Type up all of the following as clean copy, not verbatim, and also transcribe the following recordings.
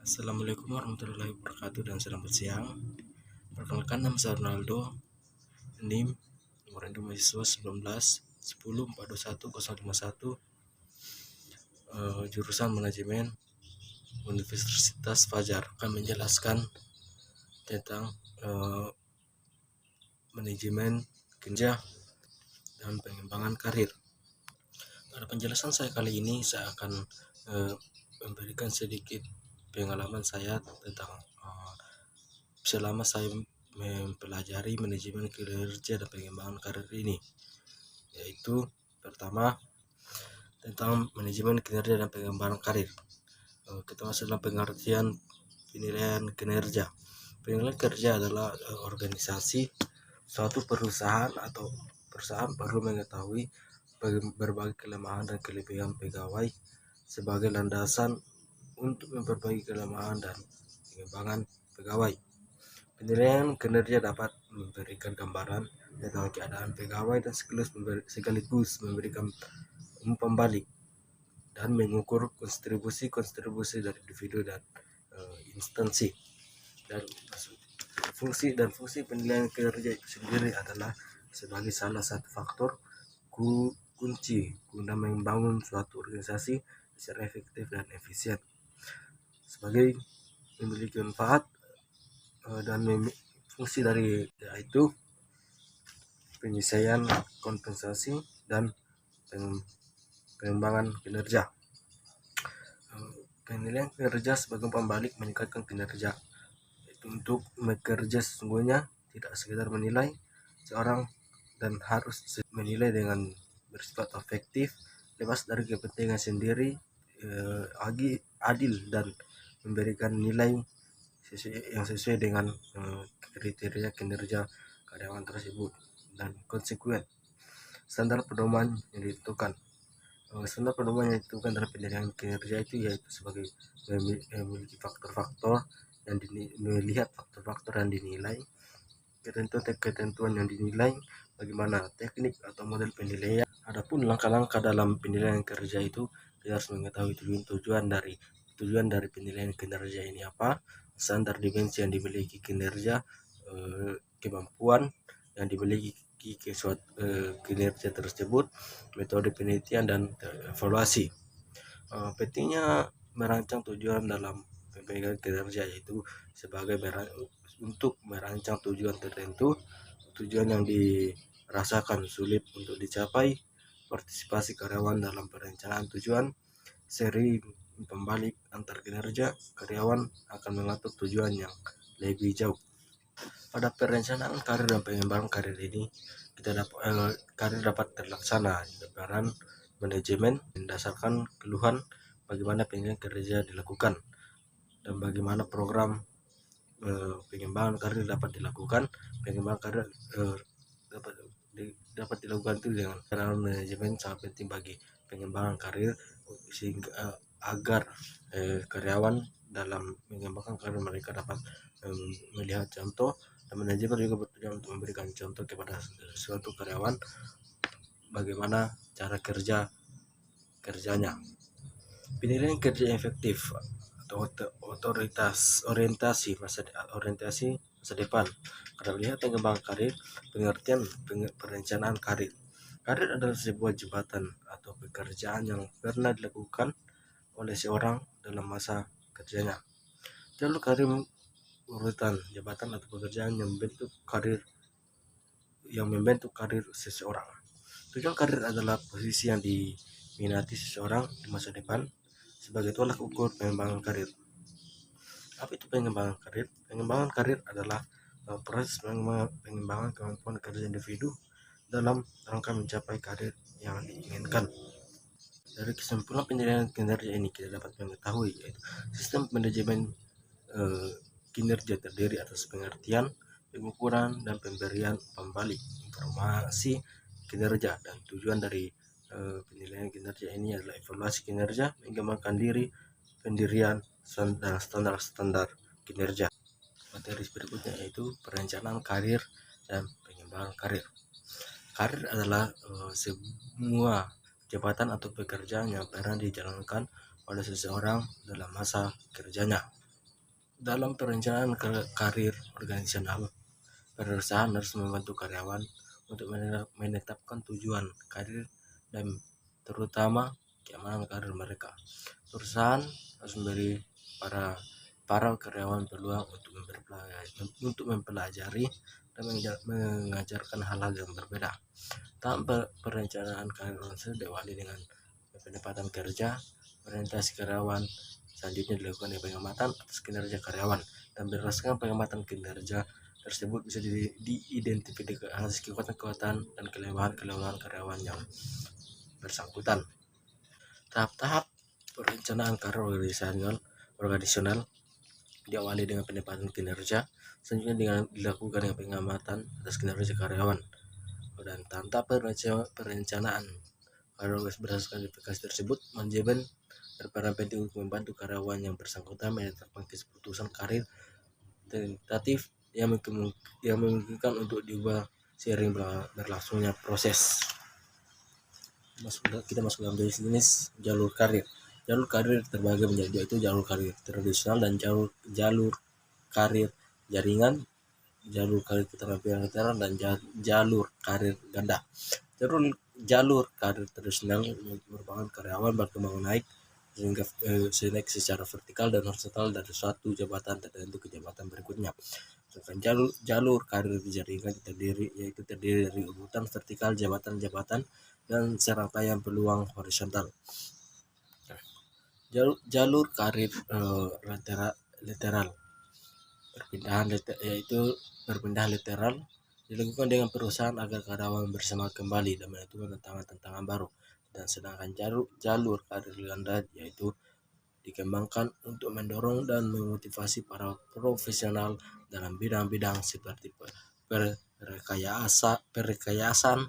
Assalamualaikum warahmatullahi wabarakatuh dan selamat siang. Perkenalkan, nama saya Ronaldo. NIM nomor induk mahasiswa 19 10 421 051, jurusan manajemen Universitas Fajar. Akan menjelaskan tentang manajemen kerja dan pengembangan karir. Pada penjelasan saya kali ini, saya akan memberikan sedikit pengalaman saya tentang selama saya mempelajari manajemen kinerja dan pengembangan karir ini, yaitu pertama tentang manajemen kinerja dan pengembangan karir. Kita masuk dalam pengertian penilaian kinerja. Penilaian kinerja adalah organisasi, suatu perusahaan atau perusahaan perlu mengetahui berbagai kelemahan dan kelebihan pegawai sebagai landasan untuk memperbaiki kelemahan dan pengembangan pegawai. Penilaian kinerja dapat memberikan gambaran tentang keadaan pegawai dan sekaligus memberikan umpan balik dan mengukur kontribusi dari individu dan instansi. Dan fungsi penilaian kinerja itu sendiri adalah sebagai salah satu faktor kunci guna membangun suatu organisasi secara efektif dan efisien, sebagai memiliki manfaat dan fungsi dari itu penyelesaian kompensasi dan pengembangan kinerja. Penilaian kinerja sebagai pembalik meningkatkan kinerja, itu untuk bekerja sesungguhnya tidak sekedar menilai seorang dan harus menilai dengan bersifat efektif, lepas dari kepentingan sendiri, adil dan memberikan nilai yang sesuai dengan kriteria kinerja karyawan tersebut dan konsekuen. Standar pedoman yang ditentukan. Standar pedoman yang ditentukan dalam penilaian kinerja itu yaitu sebagai memiliki faktor-faktor yang melihat faktor-faktor yang dinilai, ketentuan yang dinilai, bagaimana teknik atau model penilaian. Adapun langkah-langkah dalam penilaian kinerja itu, kita harus mengetahui tujuan dari penilaian kinerja ini apa, standar dimensi yang dimiliki kinerja, kemampuan yang dimiliki kinerja tersebut, metode penelitian dan evaluasi. Pentingnya merancang tujuan dalam penilaian kinerja, yaitu sebagai untuk merancang tujuan tertentu, tujuan yang dirasakan sulit untuk dicapai, partisipasi karyawan dalam perencanaan tujuan, sering pembalik antar kinerja karyawan akan mengatur tujuan yang lebih jauh. Pada perencanaan karir dan pengembangan karir ini, karir dapat terlaksana di peran manajemen berdasarkan keluhan bagaimana penilaian kerja dilakukan dan bagaimana program pengembangan karir dapat dilakukan. Pengembangan karir dapat dilakukan itu dengan peran manajemen sangat penting bagi pengembangan karir, sehingga agar karyawan dalam mengembangkan karir mereka dapat melihat contoh, dan manajemen juga bertujuan untuk memberikan contoh kepada suatu karyawan bagaimana cara kerjanya. Penilaian kerja efektif atau orientasi masa depan. Karena melihat pengembangan karir, pengertian perencanaan karir. Karir adalah sebuah jabatan atau pekerjaan yang pernah dilakukan oleh seorang dalam masa kerjanya. Jalur karir urutan jabatan atau pekerjaan yang membentuk karir seseorang. Tujuan karir adalah posisi yang diminati seseorang di masa depan sebagai tolak ukur pengembangan karir. Apa itu pengembangan karir? Pengembangan karir adalah proses pengembangan kemampuan kerja individu dalam rangka mencapai karir yang diinginkan. Dari kesimpulan penilaian kinerja ini kita dapat mengetahui yaitu sistem manajemen kinerja terdiri atas pengertian, pengukuran, dan pemberian pembalik informasi kinerja, dan tujuan dari penilaian kinerja ini adalah evaluasi kinerja, mengembangkan diri, pendirian standar kinerja. Materi berikutnya yaitu perencanaan karir dan pengembangan karir. Karir adalah semua jabatan atau pekerjaan yang pernah dijalankan oleh seseorang dalam masa kerjanya. Dalam perencanaan karir organisasional, perusahaan harus membantu karyawan untuk menetapkan tujuan karir dan terutama keamanan karir mereka. Perusahaan harus memberi para karyawan peluang untuk mempelajari dan mengajarkan hal-hal yang berbeda. Tanpa perencanaan karir organisasi diawali dengan penempatan kerja, orientasi karyawan. Selanjutnya dilakukan pengamatan atas kinerja karyawan, dan berdasarkan pengamatan kinerja tersebut bisa diidentifikasi kekuatan-kekuatan dan kelemahan-kelemahan karyawan yang bersangkutan. Tahap-tahap perencanaan karir organisasional diawali dengan penempatan kinerja, selanjutnya dengan dilakukan dengan pengamatan atas kinerja karyawan, dan tanpa perencanaan karir berdasarkan identifikasi tersebut, manajemen berperan penting untuk membantu karyawan yang bersangkutan menetapkan keputusan karir tentatif yang memungkinkan untuk diubah seiring berlangsungnya proses. Kita masuk dalam jenis jalur karir. Jalur karir terbagi menjadi dua, itu jalur karir tradisional dan jalur karir jaringan, jalur karir keterampilan veteran, dan jalur karir ganda. Jalur karir tradisional merupakan karyawan berkembang naik secara vertikal dan horizontal dari suatu jabatan tertentu ke jabatan berikutnya. Sedangkan jalur karir jaringan terdiri dari urutan vertikal jabatan-jabatan dan serangkaian peluang horizontal. Jalur karir lateral berpindahan lateral dilakukan dengan perusahaan agar karyawan bersama kembali dan menentukan tantangan baru. Dan sedangkan jalur karir ganda yaitu dikembangkan untuk mendorong dan memotivasi para profesional dalam bidang-bidang seperti perekayasan,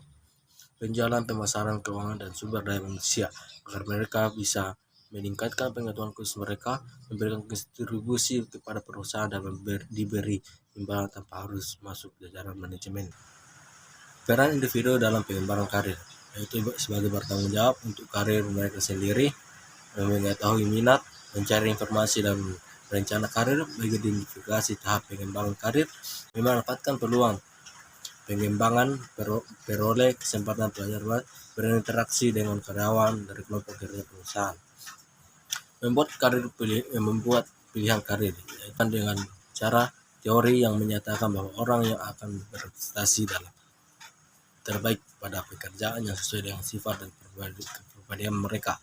penjualan, pemasaran, keuangan, dan sumber daya manusia, agar mereka bisa meningkatkan pengetahuan khusus mereka, memberikan kontribusi kepada perusahaan, dan diberi imbalan tanpa harus masuk jajaran manajemen. Peran individu dalam pengembangan karir yaitu sebagai bertanggung jawab untuk karir mereka sendiri, mengetahui minat, mencari informasi dan rencana karir, mengidentifikasi tahap pengembangan karir, memanfaatkan peluang pengembangan, peroleh kesempatan pelajaran, berinteraksi dengan karyawan dari kelompok kerja perusahaan. Membuat pilihan karir dengan cara teori yang menyatakan bahwa orang yang akan berprestasi dalam terbaik pada pekerjaan yang sesuai dengan sifat dan kepribadian mereka.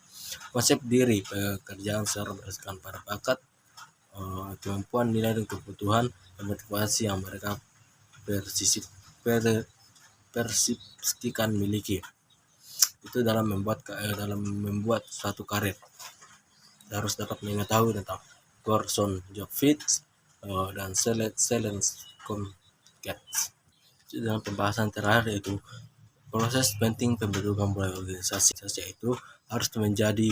Konsep diri pekerjaan secara berdasarkan pada bakat, kemampuan, nilai, dan kebutuhan dan motivasi yang mereka persepsikan miliki. Itu dalam membuat suatu karir harus dapat mengetahui tentang person job fit dan challenge communicates. Dalam pembahasan terakhir yaitu proses penting pembentukan budaya organisasi, yaitu harus menjadi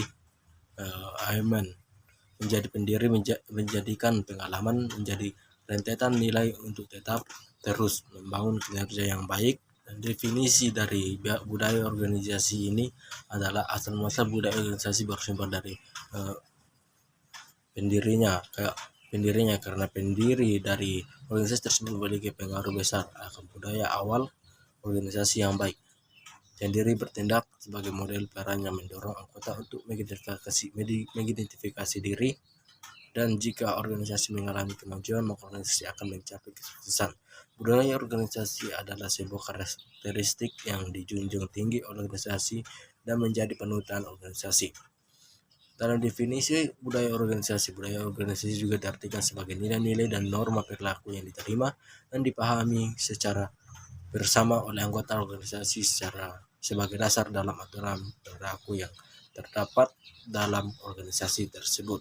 menjadi pendiri, menjadikan pengalaman, menjadi rentetan nilai untuk tetap terus membangun kinerja yang baik. Dan definisi dari budaya organisasi ini adalah asal muasal budaya organisasi bersumber dari pendirinya karena pendiri dari organisasi tersebut memiliki pengaruh besar akan budaya awal organisasi yang baik. Pendiri bertindak sebagai model perannya mendorong anggota untuk mengidentifikasi diri, dan jika organisasi mengalami kemajuan maka organisasi akan mencapai kesuksesan. Budaya organisasi adalah sebuah karakteristik yang dijunjung tinggi organisasi dan menjadi panutan organisasi. Dalam definisi budaya organisasi juga diartikan sebagai nilai-nilai dan norma perilaku yang diterima dan dipahami secara bersama oleh anggota organisasi sebagai dasar dalam aturan perilaku yang terdapat dalam organisasi tersebut.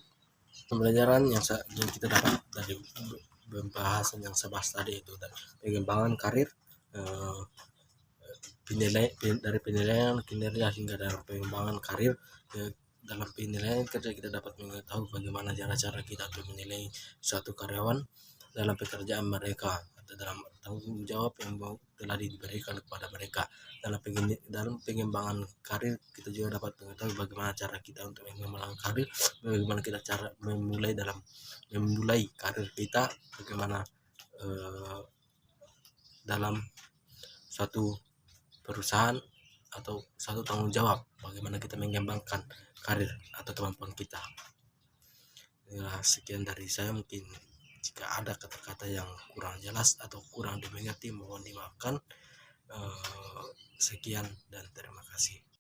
Pembelajaran yang kita dapat dari pembahasan yang saya bahas tadi itu dan pengembangan karir, dari penilaian kinerja hingga dalam pengembangan karir. Dalam penilaian kerja kita dapat mengetahui bagaimana cara-cara kita untuk menilai suatu karyawan dalam pekerjaan mereka atau dalam tanggung jawab yang telah diberikan kepada mereka. Dalam pengembangan karir kita juga dapat mengetahui bagaimana cara kita untuk mengembangkan karir, bagaimana kita cara memulai karir kita, bagaimana dalam suatu perusahaan atau satu tanggung jawab, bagaimana kita mengembangkan karir atau kemampuan kita. Ya, sekian dari saya. Mungkin jika ada kata-kata yang kurang jelas atau kurang dimengerti mohon dimaafkan. Sekian dan terima kasih.